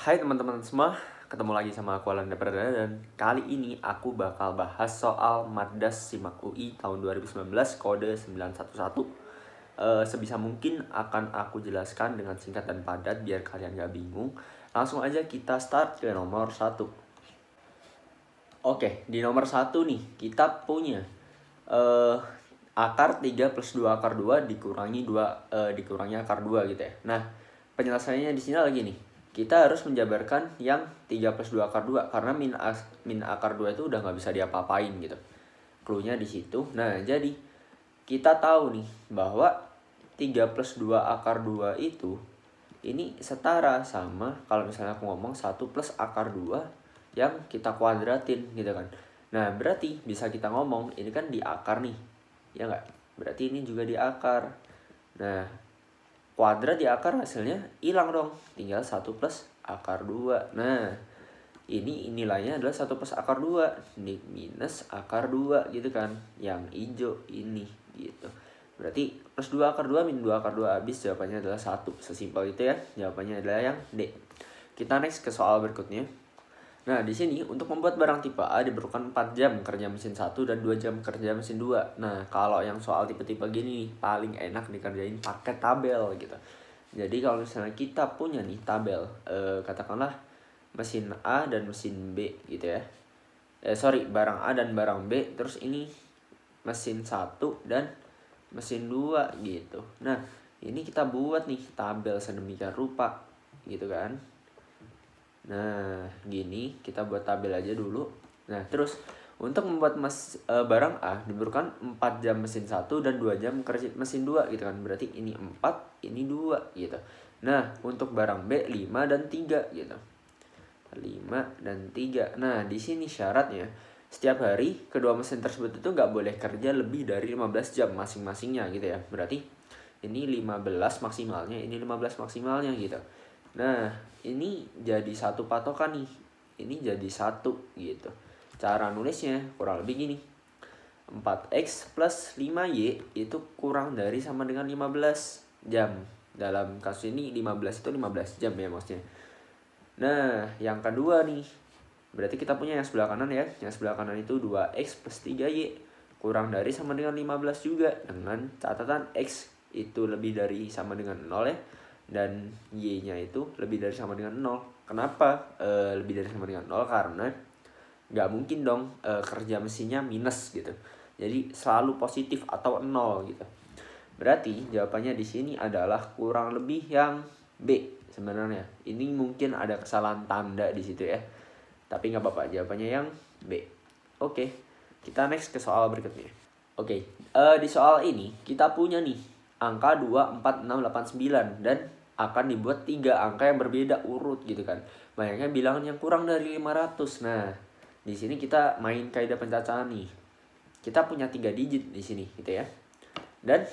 Hai teman-teman semua, ketemu lagi sama aku Alanda Perdana dan kali ini aku bakal bahas soal Maddas Simak UI tahun 2019 kode 911. Sebisa mungkin akan aku jelaskan dengan singkat dan padat biar kalian gak bingung. Langsung aja kita start ke nomor 1. Oke, di nomor 1 nih kita punya akar 3 plus 2 akar 2 dikurangi dikurangi akar 2 gitu ya. Nah, penyelesaiannya di sini lagi nih. Kita harus menjabarkan yang 3 plus 2 akar 2 karena min akar 2 itu udah nggak bisa diapa-apain gitu. Cluenya di situ. Nah, jadi kita tahu nih bahwa 3 plus 2 akar 2 itu ini setara sama kalau misalnya aku ngomong 1 plus akar 2 yang kita kuadratin gitu kan. Nah, berarti bisa kita ngomong ini kan di akar nih. Ya nggak? Berarti ini juga di akar. Nah, kuadrat di akar hasilnya hilang dong. Tinggal 1 plus akar 2. Nah, ini nilainya adalah 1 plus akar 2 minus akar 2 gitu kan. Yang hijau ini gitu. Berarti plus 2 akar 2 min 2 akar 2 habis jawabannya adalah 1. Sesimpel itu ya. Jawabannya adalah yang D. Kita next ke soal berikutnya. Nah, di sini untuk membuat barang tipe A diperlukan 4 jam kerja mesin 1 dan 2 jam kerja mesin 2. Nah, kalau yang soal tipe-tipe gini paling enak dikerjain pakai tabel gitu. Jadi kalau misalnya kita punya nih tabel, katakanlah mesin A dan mesin B gitu ya. Barang A dan barang B, terus ini mesin 1 dan mesin 2 gitu. Nah, ini kita buat nih tabel sedemikian rupa gitu kan. Nah, gini kita buat tabel aja dulu. Nah, terus untuk membuat barang A diperlukan 4 jam mesin 1 dan 2 jam kerja mesin 2 gitu kan. Berarti ini 4, ini 2 gitu. Nah, untuk barang B 5 dan 3 gitu. 5 dan 3. Nah, di sini syaratnya setiap hari kedua mesin tersebut itu nggak boleh kerja lebih dari 15 jam masing-masingnya gitu ya. Berarti ini 15 maksimalnya, ini 15 maksimalnya gitu. Nah, ini jadi satu patokan nih. Ini jadi 1 gitu. Cara nulisnya kurang lebih gini. 4x plus 5y itu kurang dari sama dengan 15 jam. Dalam kasus ini 15 itu 15 jam ya maksudnya. Nah, yang kedua nih. Berarti kita punya yang sebelah kanan ya. Yang sebelah kanan itu 2x plus 3y. Kurang dari sama dengan 15 juga. Dengan catatan x itu lebih dari sama dengan 0 ya. Dan y-nya itu lebih dari sama dengan 0. Kenapa lebih dari sama dengan 0? Karena nggak mungkin dong kerja mesinnya minus gitu. Jadi selalu positif atau 0 gitu. Berarti jawabannya di sini adalah kurang lebih yang B sebenarnya. Ini mungkin ada kesalahan tanda di situ ya. Tapi nggak apa-apa, jawabannya yang B. Oke, kita next ke soal berikutnya. Oke, di soal ini kita punya nih angka 2, 4, 6, 8, 9 dan akan dibuat 3 angka yang berbeda urut gitu kan. Banyaknya bilangan yang kurang dari 500. Nah, di sini kita main kaidah pencacahan nih. Kita punya 3 digit di sini gitu ya. Dan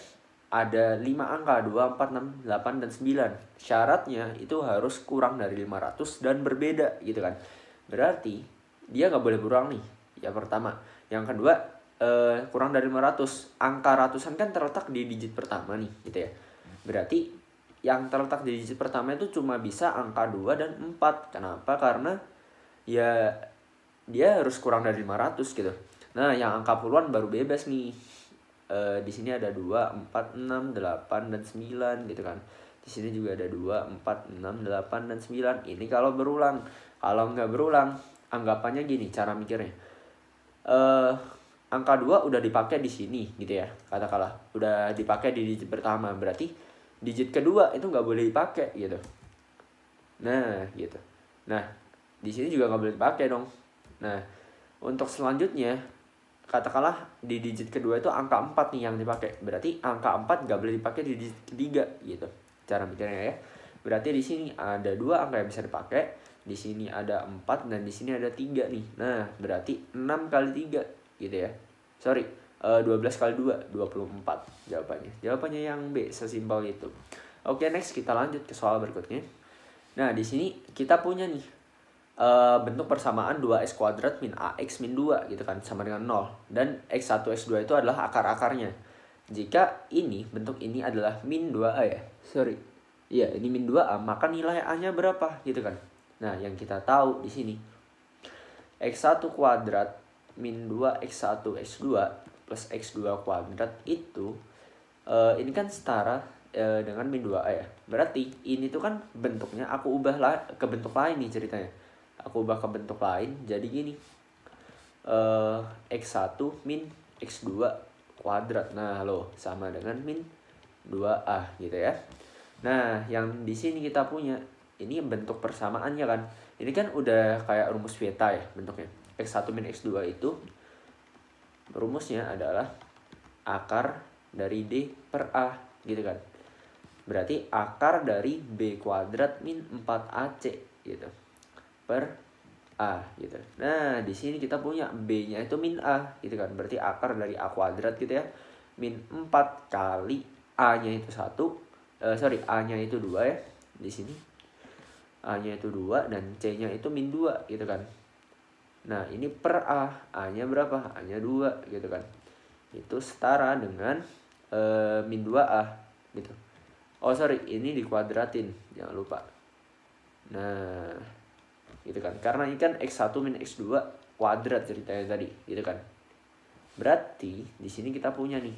ada 5 angka 2, 4, 6, 8 dan 9. Syaratnya itu harus kurang dari 500 dan berbeda gitu kan. Berarti dia nggak boleh kurang nih. Yang pertama, yang kedua kurang dari 500. Angka ratusan kan terletak di digit pertama nih gitu ya. Berarti yang terletak di digit pertama itu cuma bisa angka 2 dan 4. Kenapa? Karena ya dia harus kurang dari 500 gitu. Nah, yang angka puluhan baru bebas nih. Di sini ada 2, 4, 6, 8 dan 9 gitu kan. Di sini juga ada 2, 4, 6, 8 dan 9. Ini kalau berulang. Kalau nggak berulang, anggapannya gini cara mikirnya. Angka 2 udah dipakai di sini gitu ya. Katakanlah udah dipakai di digit pertama, berarti digit kedua itu nggak boleh dipakai gitu. Nah, gitu. Nah, di sini juga nggak boleh dipakai dong. Nah, untuk selanjutnya katakanlah di digit kedua itu angka 4 nih yang dipakai. Berarti angka 4 nggak boleh dipakai di digit ketiga gitu. Cara mikirnya ya. Berarti di sini ada 2 angka yang bisa dipakai. Di sini ada 4 dan di sini ada 3 nih. Nah, berarti 6 kali 3 gitu ya. 12 kali 2, 24 jawabannya. Jawabannya yang B, sesimpel itu. Oke, next kita lanjut ke soal berikutnya. Nah, di sini kita punya nih bentuk persamaan 2x kuadrat min ax min 2 gitu kan, sama dengan 0. Dan x1, x2 itu adalah akar-akarnya. Jika ini, bentuk ini adalah min 2a ya. Iya, ini min 2a, maka nilai a-nya berapa gitu kan. Nah, yang kita tahu di sini X1 kuadrat min 2 X1 X2 plus X2 kuadrat itu ini kan setara dengan min 2A ya. Berarti ini tuh kan bentuknya aku ubah ke bentuk lain nih ceritanya. Aku ubah ke bentuk lain jadi gini. X1 min X2 kuadrat. Nah, loh sama dengan min 2A gitu ya. Nah, yang di sini kita punya ini bentuk persamaannya kan. Ini kan udah kayak rumus beta ya bentuknya. X1 min X2 itu rumusnya adalah akar dari D per A gitu kan. Berarti akar dari B kuadrat min 4AC gitu per A gitu. Nah, di sini kita punya B-nya itu min A gitu kan. Berarti akar dari A kuadrat gitu ya. Min 4 kali A-nya itu 1. A-nya itu 2 ya. Di sini A-nya itu 2 dan C-nya itu min 2 gitu kan. Nah, ini per A. A-nya berapa? A-nya 2 gitu kan. Itu setara dengan min 2A gitu. Ini dikuadratin. Jangan lupa. Nah, gitu kan. Karena ini kan X1 min X2 kuadrat ceritanya tadi, gitu kan. Berarti di sini kita punya nih.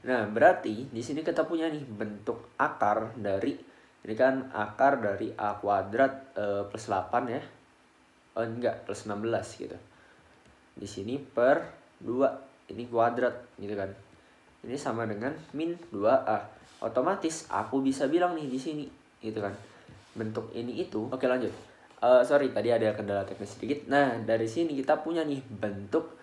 Nah, berarti di sini kita punya nih bentuk akar dari ini kan akar dari A kuadrat plus 8 ya. Plus 16 gitu. Di sini per 2. Ini kuadrat gitu kan. Ini sama dengan min 2A. Otomatis aku bisa bilang nih di sini gitu kan. Bentuk ini itu. Oke, lanjut. Tadi ada kendala teknis sedikit. Nah, dari sini kita punya nih bentuk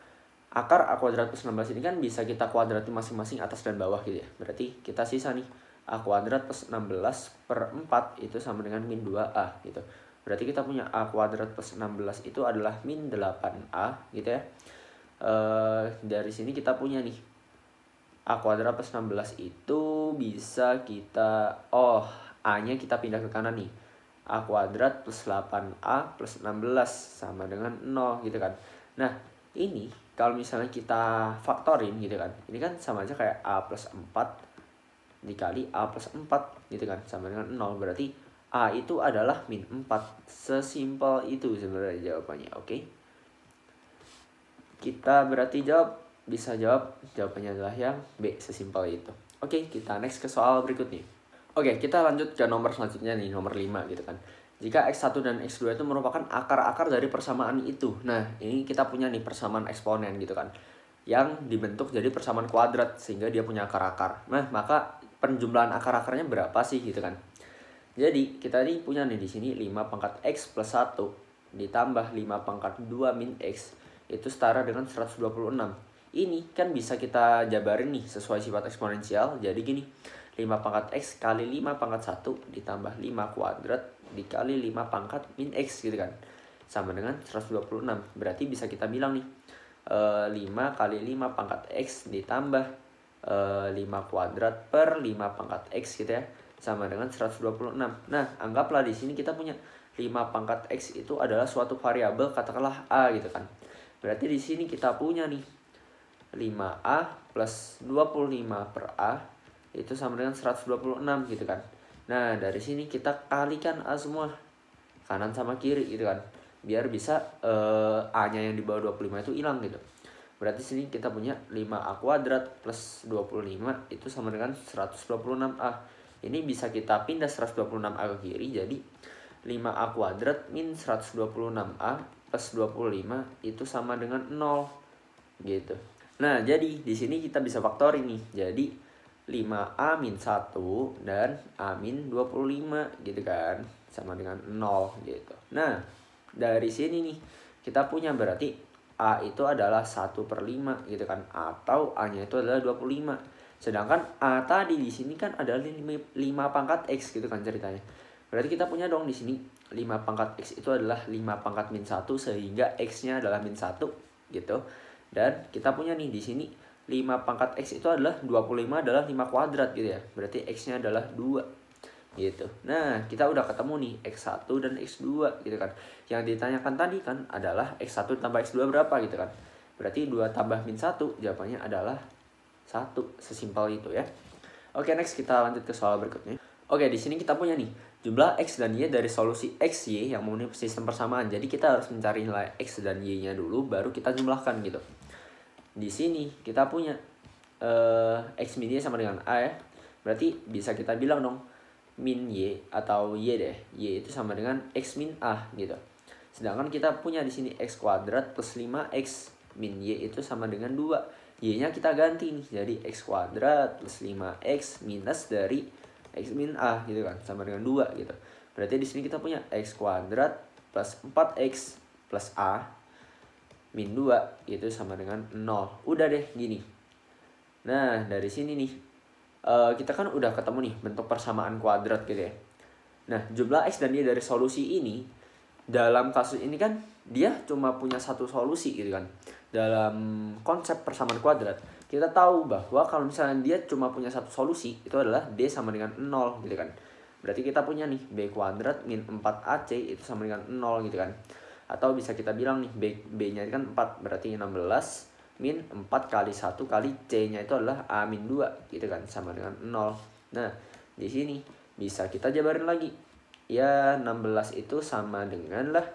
akar A kuadrat plus 16 ini kan bisa kita kuadratin masing-masing atas dan bawah gitu ya. Berarti kita sisa nih A kuadrat plus 16 per 4 itu sama dengan min 2A gitu. Berarti kita punya A kuadrat plus 16 itu adalah min 8A gitu ya. Dari sini kita punya nih A kuadrat plus 16 itu bisa kita A-nya kita pindah ke kanan nih. A kuadrat plus 8A plus 16 sama dengan 0 gitu kan. Nah, ini kalau misalnya kita faktorin gitu kan. Ini kan sama aja kayak A plus 4 dikali A plus 4 gitu kan. Sama dengan 0. Berarti A itu adalah min 4. Sesimpel itu sebenarnya jawabannya. Oke. Kita berarti bisa jawab jawabannya adalah yang B, sesimpel itu. Oke, kita next ke soal berikutnya. Oke, kita lanjut ke nomor selanjutnya nih, nomor 5 gitu kan. Jika X1 dan X2 itu merupakan akar-akar dari persamaan itu. Nah, ini kita punya nih persamaan eksponen gitu kan. Yang dibentuk jadi persamaan kuadrat sehingga dia punya akar-akar. Nah, maka penjumlahan akar-akarnya berapa sih gitu kan. Jadi, kita nih punya nih di sini 5 pangkat X plus 1 ditambah 5 pangkat 2 min X itu setara dengan 126. Ini kan bisa kita jabarin nih sesuai sifat eksponensial. Jadi gini, 5 pangkat X kali 5 pangkat 1 ditambah 5 kuadrat dikali 5 pangkat min X gitu kan. Sama dengan 126. Berarti bisa kita bilang nih, 5 kali 5 pangkat X ditambah 5 kuadrat per 5 pangkat X gitu ya. Sama dengan 126. Nah, anggaplah di sini kita punya 5 pangkat X itu adalah suatu variabel, katakanlah A gitu kan. Berarti di sini kita punya nih 5A plus 25 per A itu sama dengan 126 gitu kan. Nah, dari sini kita kalikan A semua, kanan sama kiri gitu kan. Biar bisa A-nya yang di bawah 25 itu hilang gitu. Berarti sini kita punya 5A kuadrat plus 25 itu sama dengan 126A. Ini bisa kita pindah 126A ke kiri, jadi 5A kuadrat min 126A plus 25 itu sama dengan 0 gitu. Nah, jadi di sini kita bisa faktorin nih. Jadi 5A min 1 dan A min 25 gitu kan. Sama dengan 0 gitu. Nah, dari sini nih kita punya berarti A itu adalah 1/5 gitu kan. Atau A-nya itu adalah 25. Sedangkan A tadi di sini kan adalah 5 pangkat X gitu kan ceritanya. Berarti kita punya dong di sini 5 pangkat X itu adalah 5 pangkat min 1 sehingga X-nya adalah min 1 gitu. Dan kita punya nih di sini 5 pangkat X itu adalah 25 adalah 5 kuadrat gitu ya. Berarti X-nya adalah 2 gitu. Nah, kita udah ketemu nih X1 dan X2 gitu kan. Yang ditanyakan tadi kan adalah X1 tambah X2 berapa gitu kan. Berarti 2 tambah min 1 jawabannya adalah 1. Sesimpel itu ya. Oke, next kita lanjut ke soal berikutnya. Oke, di sini kita punya nih jumlah X dan Y dari solusi X, Y yang memenuhi sistem persamaan. Jadi kita harus mencari nilai X dan Y-nya dulu, baru kita jumlahkan gitu. Di sini kita punya X min Y sama dengan A ya. Berarti bisa kita bilang dong, min Y atau Y deh. Y itu sama dengan X min A gitu. Sedangkan kita punya di sini X kuadrat plus 5X min Y itu sama dengan 2. Y-nya kita ganti nih, jadi X kuadrat plus 5X minus dari X min A gitu kan, sama dengan 2 gitu. Berarti di sini kita punya X kuadrat plus 4X plus A min 2 itu sama dengan 0. Udah deh gini. Nah, dari sini nih kita kan udah ketemu nih bentuk persamaan kuadrat gitu ya. Nah, jumlah X dan Y dari solusi ini, dalam kasus ini kan dia cuma punya satu solusi gitu kan. Dalam konsep persamaan kuadrat, kita tahu bahwa kalau misalnya dia cuma punya satu solusi, itu adalah D sama dengan 0 gitu kan. Berarti kita punya nih B kuadrat min 4AC itu sama dengan 0 gitu kan. Atau bisa kita bilang nih B-nya kan 4, berarti 16 min 4 kali 1 kali C-nya itu adalah A min 2 gitu kan, sama dengan 0. Nah, di sini bisa kita jabarin lagi. Ya, 16 itu sama dengan lah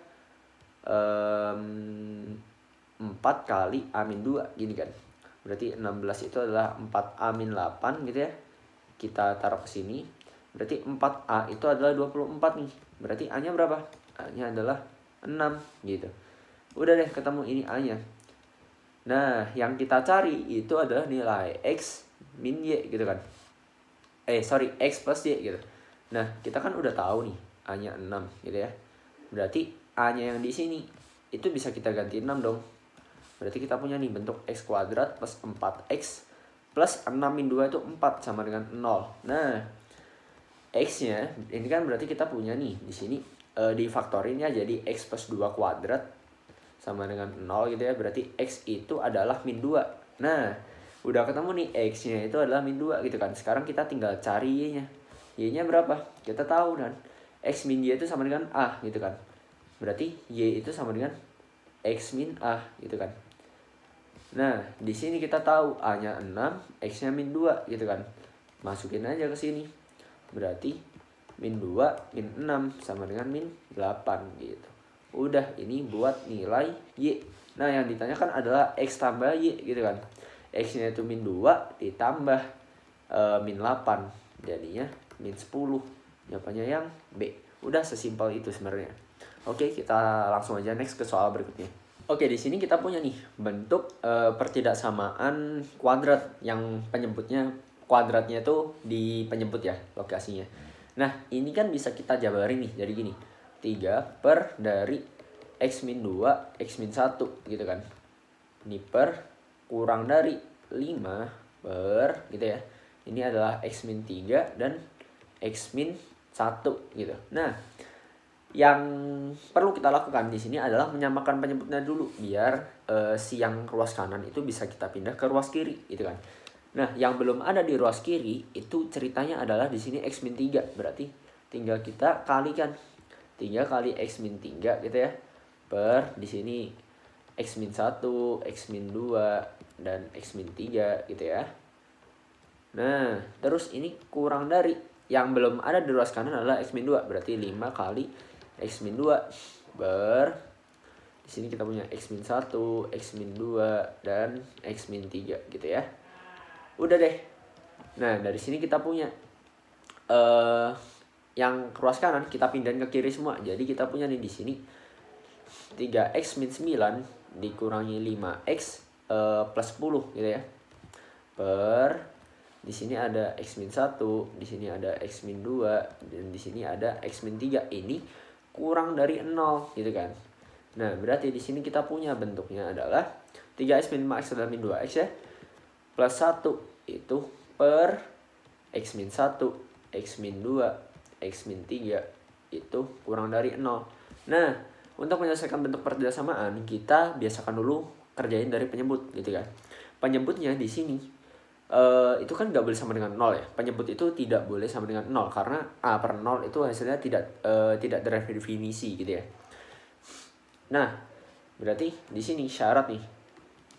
4 kali A min 2 gini kan. Berarti 16 itu adalah 4A min 8 gitu ya. Kita taruh ke sini. Berarti 4A itu adalah 24 nih. Berarti A-nya berapa? A-nya adalah 6 gitu. Udah deh ketemu ini A-nya. Nah, yang kita cari itu adalah nilai X min Y gitu kan. X plus Y gitu. Nah, kita kan udah tahu nih A-nya 6 gitu ya. Berarti A-nya yang di sini itu bisa kita ganti 6 dong. Berarti kita punya nih bentuk X kuadrat plus 4X plus 6 min 2 itu 4 sama dengan 0. Nah, X-nya ini kan berarti kita punya nih di sini difaktorinnya jadi X plus 2 kuadrat sama dengan 0 gitu ya. Berarti X itu adalah min 2. Nah, udah ketemu nih X-nya itu adalah min 2 gitu kan. Sekarang kita tinggal cari Y-nya. Y-nya berapa? Kita tahu kan. X min Y itu sama dengan A gitu kan. Berarti Y itu sama dengan X min A gitu kan. Nah, di sini kita tahu A-nya 6, X-nya min 2 gitu kan. Masukin aja ke sini. Berarti min 2 min 6 sama dengan min 8 gitu. Udah, ini buat nilai Y. Nah, yang ditanyakan adalah X tambah Y gitu kan. X-nya itu min 2 ditambah min 8. Jadinya min 10. Jawabannya yang B. Udah sesimpel itu sebenarnya. Oke, kita langsung aja next ke soal berikutnya. Oke, di sini kita punya nih bentuk pertidaksamaan kuadrat yang penyebutnya kuadratnya itu di penyebut ya lokasinya. Nah, ini kan bisa kita jabarin nih. Jadi gini, 3 per dari X min 2, X min 1 gitu kan. Ini per kurang dari 5 per gitu ya. Ini adalah X min 3 dan X min 1 gitu. Nah, yang perlu kita lakukan di sini adalah menyamakan penyebutnya dulu biar si yang ruas kanan itu bisa kita pindah ke ruas kiri gitu kan. Nah, yang belum ada di ruas kiri itu ceritanya adalah di sini X min 3. Berarti tinggal kita kalikan 3 kali X min 3 gitu ya. Per di sini X min 1, X min 2 dan X min 3 gitu ya. Nah, terus ini kurang dari yang belum ada di ruas kanan adalah X min 2. Berarti 5 kali X min 2 ber di sini kita punya X min 1, X min 2 dan X min 3 gitu ya. Udah deh. Nah, dari sini kita punya yang ruas kanan kita pindahin ke kiri semua. Jadi kita punya nih di sini 3X min 9 dikurangi 5X plus 10 gitu ya. Per di sini ada X min 1, di sini ada X min 2 dan di sini ada X min 3. Ini kurang dari 0 gitu kan. Nah, berarti di sini kita punya bentuknya adalah 3X min 5X adalah min 2X ya. Plus 1 itu per X min 1, X min 2, X min 3 itu kurang dari 0. Nah, untuk menyelesaikan bentuk pertidaksamaan, kita biasakan dulu kerjain dari penyebut gitu kan. Penyebutnya di sini itu kan nggak boleh sama dengan 0 ya. Penyebut itu tidak boleh sama dengan 0 karena A per 0 itu hasilnya tidak terdefinisi gitu ya. Nah, berarti di sini syarat nih.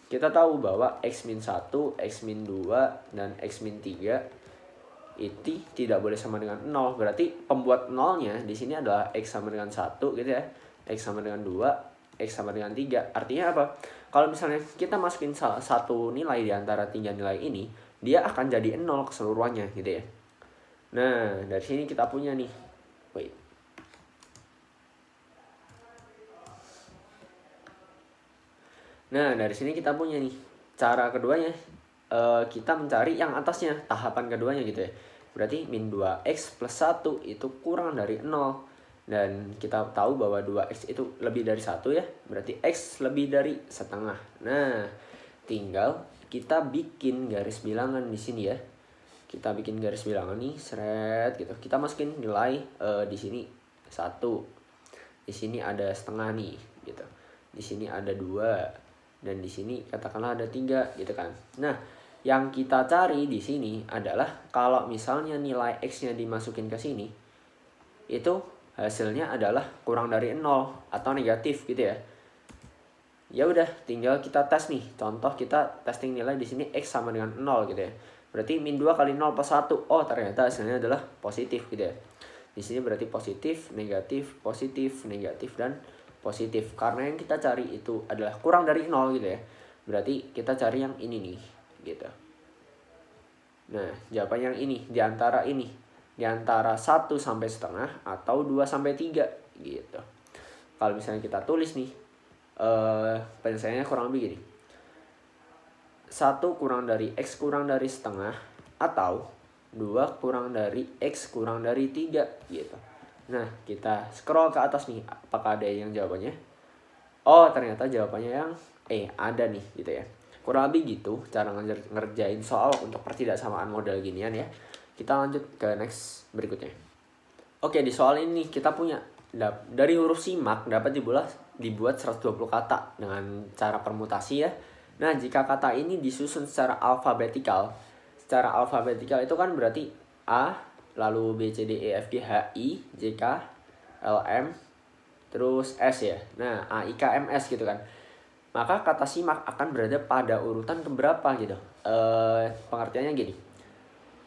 Kita tahu bahwa X min 1, X min 2 dan X min 3 itu tidak boleh sama dengan 0. Berarti pembuat nolnya di sini adalah X sama dengan 1 gitu ya. X sama dengan 2, X sama dengan 3. Artinya apa? Kalau misalnya kita masukin salah satu nilai di antara 3 nilai ini, dia akan jadi 0 keseluruhannya gitu ya. Nah, dari sini kita punya nih. Wait. Nah, dari sini kita punya nih. Cara keduanya, kita mencari yang atasnya, tahapan keduanya gitu ya. Berarti min 2x plus 1 itu kurang dari 0. Dan kita tahu bahwa 2x itu lebih dari 1 ya. Berarti x lebih dari setengah. Nah, tinggal kita bikin garis bilangan di sini ya. Kita bikin garis bilangan nih, seret gitu. Kita masukin nilai di sini 1. Di sini ada setengah nih gitu. Di sini ada 2. Dan di sini katakanlah ada 3 gitu kan. Nah, yang kita cari di sini adalah kalau misalnya nilai x-nya dimasukin ke sini, itu hasilnya adalah kurang dari 0 atau negatif gitu ya. Ya udah, tinggal kita tes nih. Contoh kita testing nilai di sini x sama dengan 0 gitu ya. Berarti min 2 kali 0 plus 1. Oh, ternyata hasilnya adalah positif gitu ya. Di sini berarti positif, negatif, dan positif. Karena yang kita cari itu adalah kurang dari 0 gitu ya. Berarti kita cari yang ini nih gitu. Nah, jawaban yang ini di antara ini. Di antara 1 sampai setengah atau 2 sampai 3 gitu. Kalau misalnya kita tulis nih, penyelesaiannya kurang lebih gini. 1 kurang dari x kurang dari setengah atau 2 kurang dari x kurang dari 3 gitu. Nah, kita scroll ke atas nih, apakah ada yang jawabannya? Oh, ternyata jawabannya yang ada nih gitu ya. Kurang lebih gitu cara ngerjain soal untuk pertidaksamaan model ginian ya. Kita lanjut ke next berikutnya. Oke, di soal ini kita punya dari huruf simak dapat dibuat 120 kata dengan cara permutasi ya. Nah, jika kata ini disusun secara alfabetikal itu kan berarti A, lalu B, C, D, E, F, G, H, I, J, K, L, M, terus S ya. Nah, A, I, K, M, S gitu kan. Maka kata simak akan berada pada urutan keberapa gitu. Pengertiannya gini.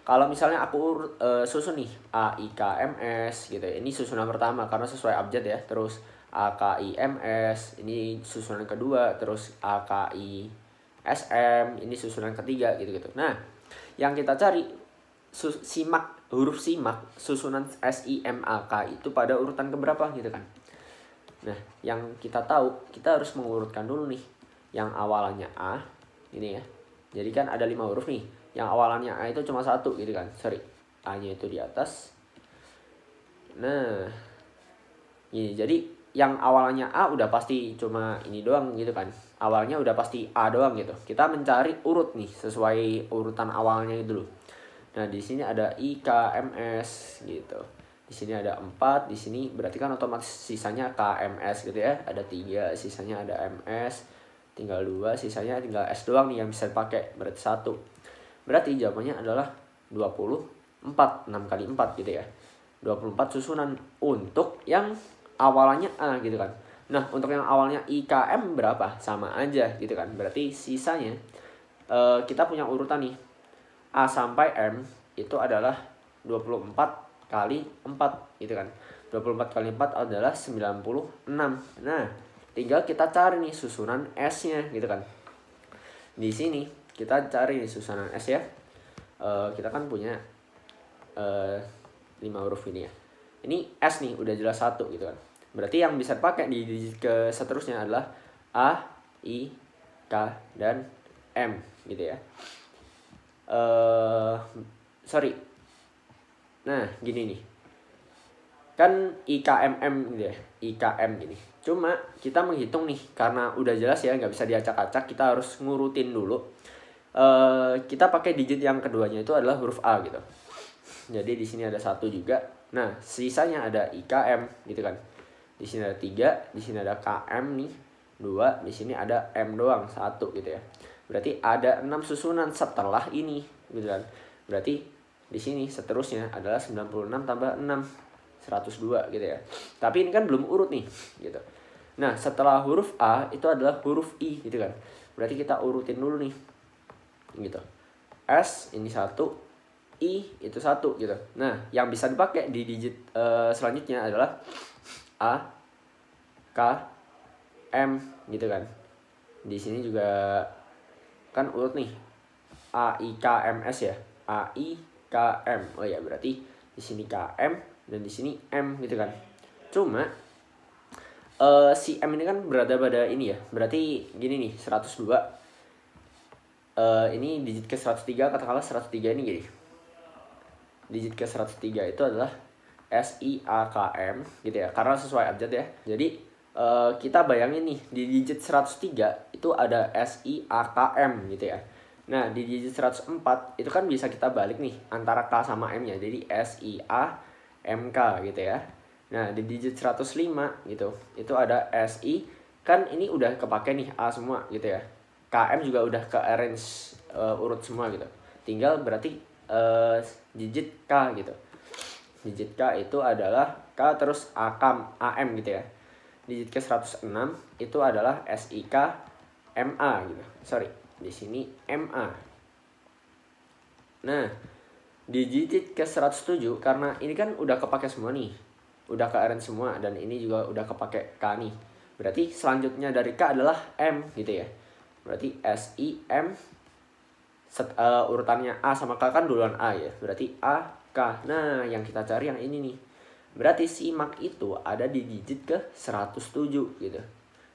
Kalau misalnya aku susun nih A, I, K, M, S gitu ya. Ini susunan pertama karena sesuai abjad ya. Terus A, K, I, M, S. Ini susunan kedua. Terus A, K, I, S, M. Ini susunan ketiga gitu-gitu. Nah, yang kita cari huruf simak susunan SIMAK itu pada urutan keberapa gitu kan. Nah, yang kita tahu kita harus mengurutkan dulu nih. Yang awalannya A ini ya. Jadi kan ada 5 huruf nih. Yang awalannya A itu cuma 1 gitu kan. Sorry, A-nya itu di atas. Nah, ini jadi yang awalannya A udah pasti cuma ini doang gitu kan. Awalnya udah pasti A doang gitu. Kita mencari urut nih sesuai urutan awalnya itu dulu. Nah, di sini ada I, K, M, S gitu. Di sini ada 4, di sini berarti kan otomatis sisanya K, M, S gitu ya. Ada 3, sisanya ada M, S. Tinggal 2, sisanya tinggal S doang nih yang bisa dipakai. Berarti 1. Berarti jawabannya adalah 24, 6 kali 4 gitu ya. 24 susunan untuk yang awalannya A gitu kan. Nah, untuk yang awalnya IKM berapa? Sama aja gitu kan. Berarti sisanya kita punya urutan nih. A sampai M itu adalah 24 kali 4 gitu kan. 24 kali 4 adalah 96. Nah, tinggal kita cari nih susunan S-nya gitu kan. Di sini kita cari nih susunan S ya. Kita kan punya 5 huruf ini ya. Ini S nih udah jelas 1 gitu kan. Berarti yang bisa pakai di digit ke seterusnya adalah A, I, K, dan M gitu ya. Sorry. Nah, gini nih. Kan IKMM gitu ya. IKM gini. Cuma kita menghitung nih karena udah jelas ya, nggak bisa diacak-acak, kita harus ngurutin dulu. Kita pakai digit yang keduanya itu adalah huruf A gitu. Jadi di sini ada 1 juga. Nah, sisanya ada IKM gitu kan. Di sini ada 3, di sini ada KM nih 2, di sini ada M doang 1 gitu ya. Berarti ada 6 susunan setelah ini gitu kan. Berarti di sini seterusnya adalah 96 tambah 6 102 gitu ya. Tapi ini kan belum urut nih gitu. Nah, setelah huruf A itu adalah huruf I gitu kan. Berarti kita urutin dulu nih. Gitu. S ini 1, I itu 1 gitu. Nah, yang bisa dipakai di digit selanjutnya adalah A, K, M gitu kan. Di sini juga kan urut nih. A, I, K, M, S ya. A, I, K, M. Oh ya, berarti di sini K, M dan di sini M gitu kan. Cuma si M ini kan berada pada ini ya. Berarti gini nih, 102. Ini digit ke 103, katakanlah 103 ini gini. Digit ke 103 itu adalah SIAKM gitu ya, karena sesuai abjad ya. Jadi kita bayangin nih, di digit 103 itu ada SIAKM gitu ya. Nah, di digit 104 itu kan bisa kita balik nih antara K sama M nya, jadi SIAMK gitu ya. Nah, di digit 105 gitu, itu ada SI, kan ini udah kepake nih A semua gitu ya. KM juga udah ke arrange urut semua gitu. Tinggal berarti digit K gitu. Digit K itu adalah K terus AM gitu ya. Digit ke 106 itu adalah SIK MA gitu. Sorry, di sini MA. Nah, digit ke 107 karena ini kan udah kepake semua nih. Udah ke arrange semua dan ini juga udah kepake K nih. Berarti selanjutnya dari K adalah M gitu ya. Berarti SIM urutannya A sama K kan duluan A ya. Berarti A, K. Nah, yang kita cari yang ini nih. Berarti simak itu ada di digit ke 107 gitu.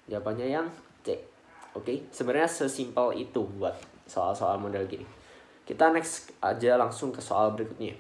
Jawabannya yang C. Oke, sebenarnya sesimpel itu buat soal-soal model gini. Kita next aja langsung ke soal berikutnya.